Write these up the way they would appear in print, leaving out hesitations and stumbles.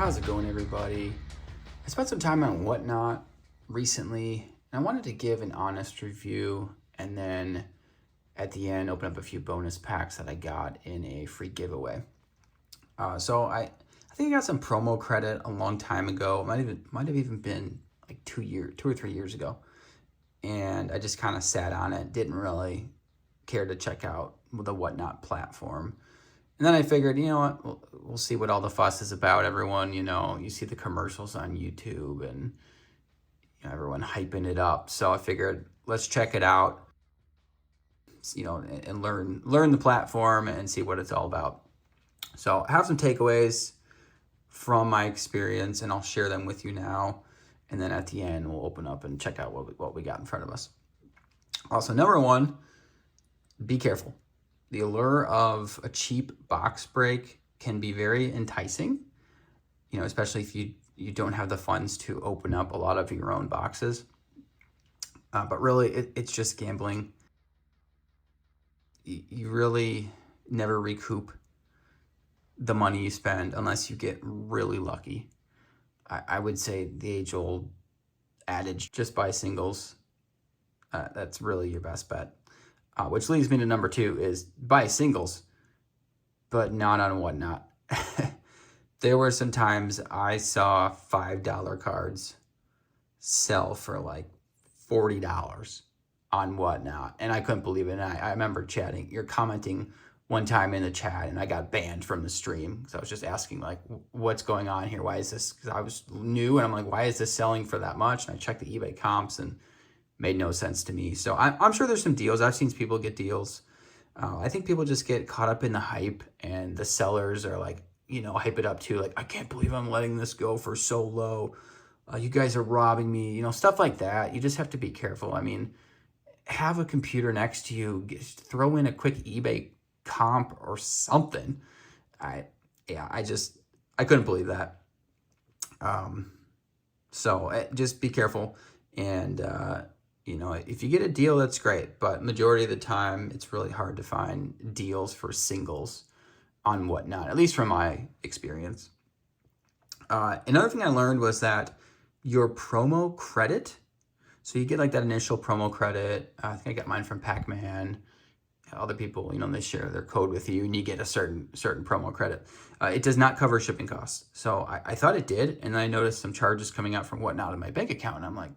How's it going, everybody? I spent some time on Whatnot recently, and I wanted to give an honest review and then at the end open up a few bonus packs that I got in a free giveaway. So I think I got some promo credit a long time ago. It might have even been like 2 or 3 years ago, and I just kind of sat on it. Didn't really care to check out the Whatnot platform. And then I figured, you know what, we'll see what all the fuss is about. Everyone, you see the commercials on YouTube and everyone hyping it up. So I figured, let's check it out, and learn the platform and see what it's all about. So I have some takeaways from my experience, and I'll share them with you now. And then at the end, we'll open up and check out what we got in front of us. Also, number one, be careful. The allure of a cheap box break can be very enticing, especially if you don't have the funds to open up a lot of your own boxes. But really, it's just gambling. You really never recoup the money you spend unless you get really lucky. I would say the age-old adage, just buy singles. That's really your best bet. Which leads me to number two is buy singles, but not on Whatnot. There were some times I saw $5 cards sell for like $40 on Whatnot, and I couldn't believe it. And I remember commenting one time in the chat, and I got banned from the stream because I was just asking like, what's going on here? Why is this? Because I was new, and I'm like, why is this selling for that much? And I checked the eBay comps, and made no sense to me. So I'm sure there's some deals. I've seen people get deals. I think people just get caught up in the hype, and the sellers are like, hype it up too. Like, I can't believe I'm letting this go for so low. You guys are robbing me, stuff like that. You just have to be careful. I mean, have a computer next to you, throw in a quick eBay comp or something. I couldn't believe that. So just be careful. And, if you get a deal, that's great. But majority of the time, it's really hard to find deals for singles on Whatnot, at least from my experience. Another thing I learned was that your promo credit, so you get like that initial promo credit. I think I got mine from Pac-Man. Other people, they share their code with you, and you get a certain promo credit. It does not cover shipping costs. So I thought it did, and then I noticed some charges coming out from Whatnot in my bank account, and I'm like,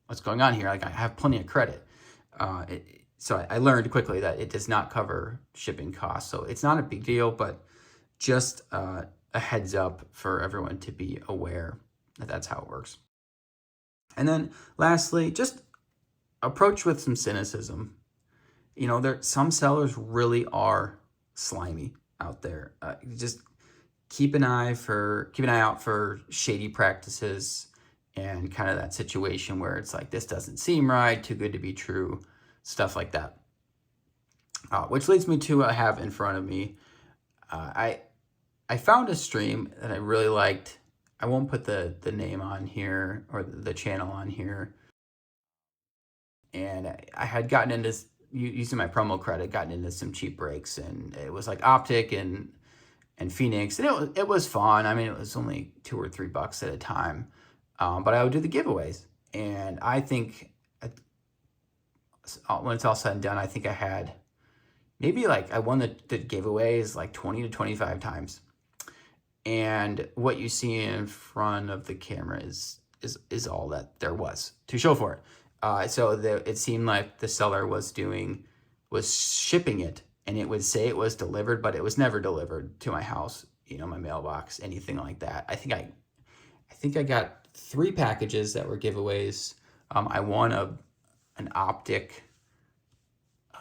what's going on here? Like, I have plenty of credit. So I learned quickly that it does not cover shipping costs. So it's not a big deal, but just a heads up for everyone to be aware that that's how it works. And then lastly, just approach with some cynicism. Some sellers really are slimy out there. Just keep an eye out for shady practices and kind of that situation where it's like, this doesn't seem right, too good to be true, stuff like that. Which leads me to what I have in front of me. I found a stream that I really liked. I won't put the name on here or the channel on here. And I had gotten into, using my promo credit, gotten into some cheap breaks, and it was like Optic and Phoenix, and it was fun. I mean, it was only $2 or $3 at a time. But I would do the giveaways, and I think when it's all said and done, I think I had maybe I won the giveaways like 20 to 25 times. And what you see in front of the camera is all that there was to show for it. So it seemed like the seller was shipping it, and it would say it was delivered, but it was never delivered to my house, my mailbox, anything like that. I think I got 3 packages that were giveaways. I won an Optic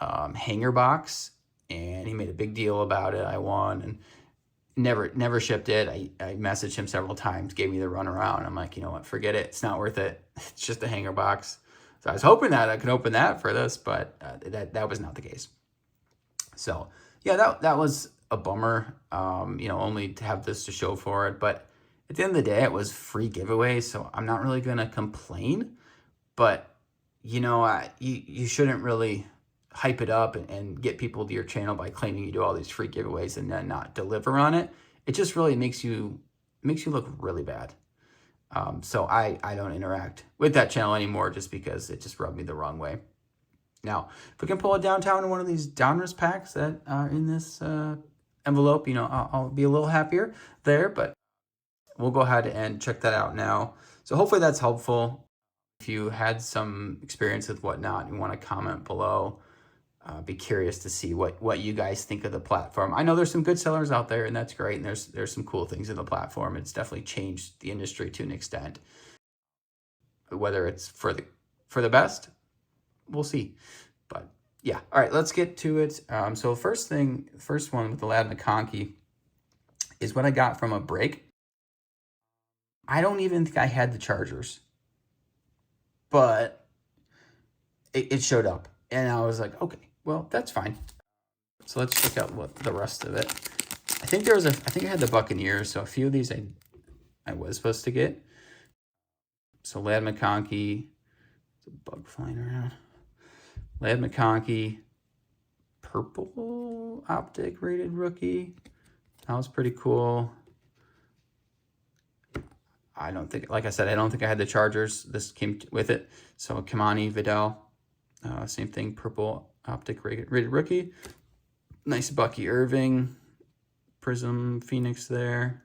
hanger box, and he made a big deal about it. I won, and never shipped it. I messaged him several times, gave me the runaround. I'm like, you know what, forget it. It's not worth it. It's just a hanger box. So I was hoping that I could open that for this, but that was not the case. So yeah, that was a bummer. Only to have this to show for it, but at the end of the day, it was free giveaway, so I'm not really gonna complain. But you shouldn't really hype it up and get people to your channel by claiming you do all these free giveaways and then not deliver on it. It just really makes you makes you look really bad. So I don't interact with that channel anymore just because it just rubbed me the wrong way. Now, if we can pull it downtown in one of these Donruss packs that are in this envelope, I'll be a little happier there, but we'll go ahead and check that out now. So hopefully that's helpful. If you had some experience with Whatnot, you want to comment below. Be curious to see what you guys think of the platform. I know there's some good sellers out there, and that's great. And there's some cool things in the platform. It's definitely changed the industry to an extent. Whether it's for the best, we'll see. But yeah, all right, let's get to it. So first one with the Ladd McConkey is what I got from a break. I don't even think I had the Chargers, but it showed up, and I was like, okay, well, that's fine. So let's check out what the rest of it. I think I had the Buccaneers, so a few of these I was supposed to get. So Ladd McConkey, there's a bug flying around. Ladd McConkey, purple optic rated rookie. That was pretty cool. Like I said, I don't think I had the Chargers. This came with it. So Kamani Vidal, same thing, purple optic rated rookie. Nice Bucky Irving, Prism Phoenix there.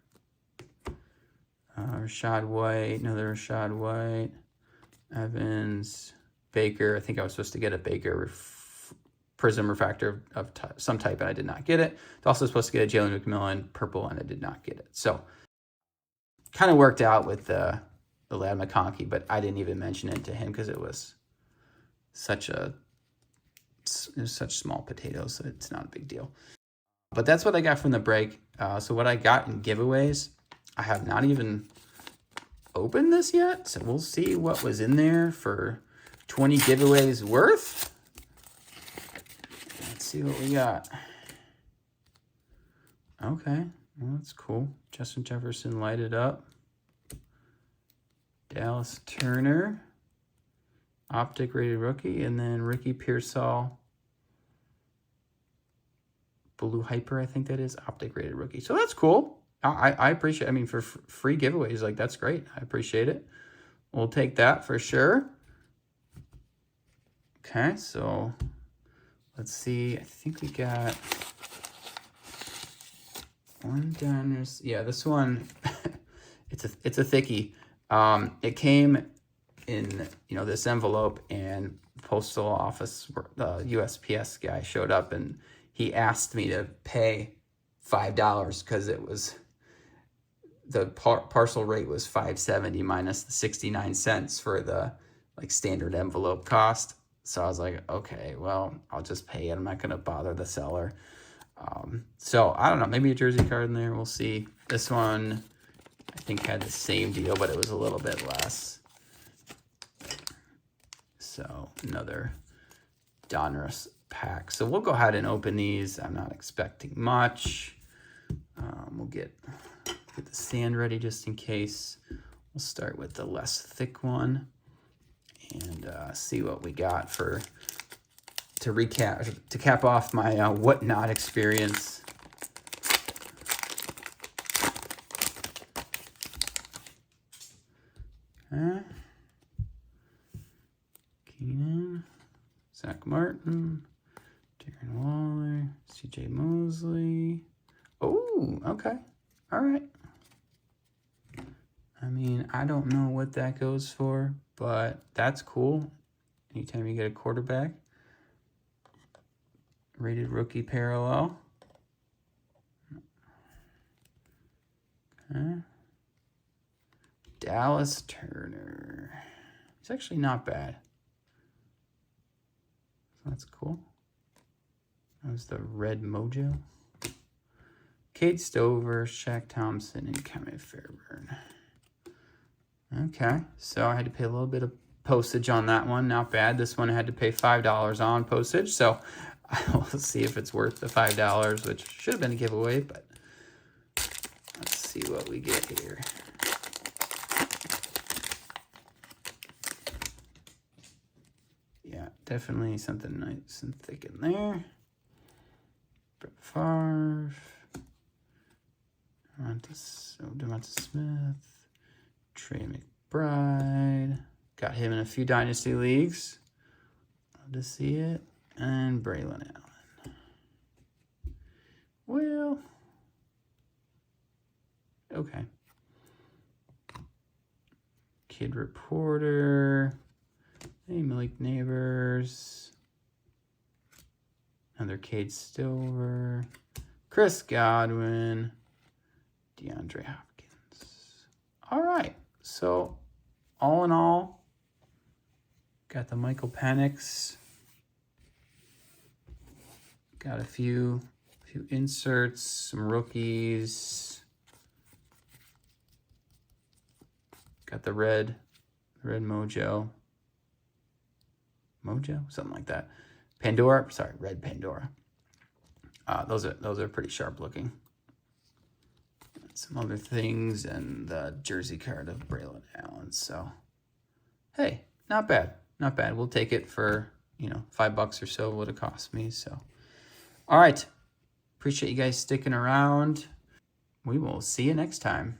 Rashad White, another Rashad White. Evans, Baker. I think I was supposed to get a Baker Prism refractor of some type, and I did not get it. I was also supposed to get a Jalen McMillan purple, and I did not get it. So kind of worked out with the Ladd McConkey, but I didn't even mention it to him because it was such small potatoes, so it's not a big deal. But that's what I got from the break. So what I got in giveaways, I have not even opened this yet, so we'll see what was in there for 20 giveaways worth. Let's see what we got. Okay, well, that's cool. Justin Jefferson lighted up. Dallas Turner, optic rated rookie, and then Ricky Pearsall, Blue Hyper, I think that is, optic rated rookie. So that's cool. I appreciate it. I mean, for free giveaways, like, that's great. I appreciate it. We'll take that for sure. Okay, so let's see. I think we got one Donruss. Yeah, this one, it's a thickie. It came in, this envelope, and postal office, the USPS guy showed up, and he asked me to pay $5 because it was, the parcel rate was $5.70 minus the 69 cents for the standard envelope cost. So I was like, okay, well, I'll just pay it. I'm not going to bother the seller. So I don't know, maybe a jersey card in there. We'll see. This one, I think, had the same deal, but it was a little bit less. So another Donruss pack. So we'll go ahead and open these. I'm not expecting much. We'll get the sand ready just in case. We'll start with the less thick one and see what we got to cap off my Whatnot experience. Keenan, Zach Martin, Darren Waller, CJ Mosley. Oh, okay. All right. I mean, I don't know what that goes for, but that's cool. Anytime you get a quarterback. Rated rookie parallel. Okay. Dallas Turner. It's actually not bad. That's cool. That was the red mojo. Cade Stover, Shaq Thompson, and Kevin Fairburn. Okay, so I had to pay a little bit of postage on that one. Not bad. This one I had to pay $5 on postage, so we'll see if it's worth the $5, which should have been a giveaway, but let's see what we get here. Yeah, definitely something nice and thick in there. Brett Favre. Devonta Smith, Trey McBride. Got him in a few dynasty leagues. Love to see it. And Braylon Allen. Well, okay. Kid Reporter. Hey, Malik Neighbors. Another Cade Stover. Chris Godwin. DeAndre Hopkins. All right. So, all in all, got the Michael Penix. Got a few inserts, some rookies. Got the red Mojo. Something like that. Pandora, sorry, red Pandora. Those are pretty sharp looking. Some other things and the jersey card of Braylon Allen. So, hey, not bad. Not bad. We'll take it for, $5 or so what it cost me. So, all right. Appreciate you guys sticking around. We will see you next time.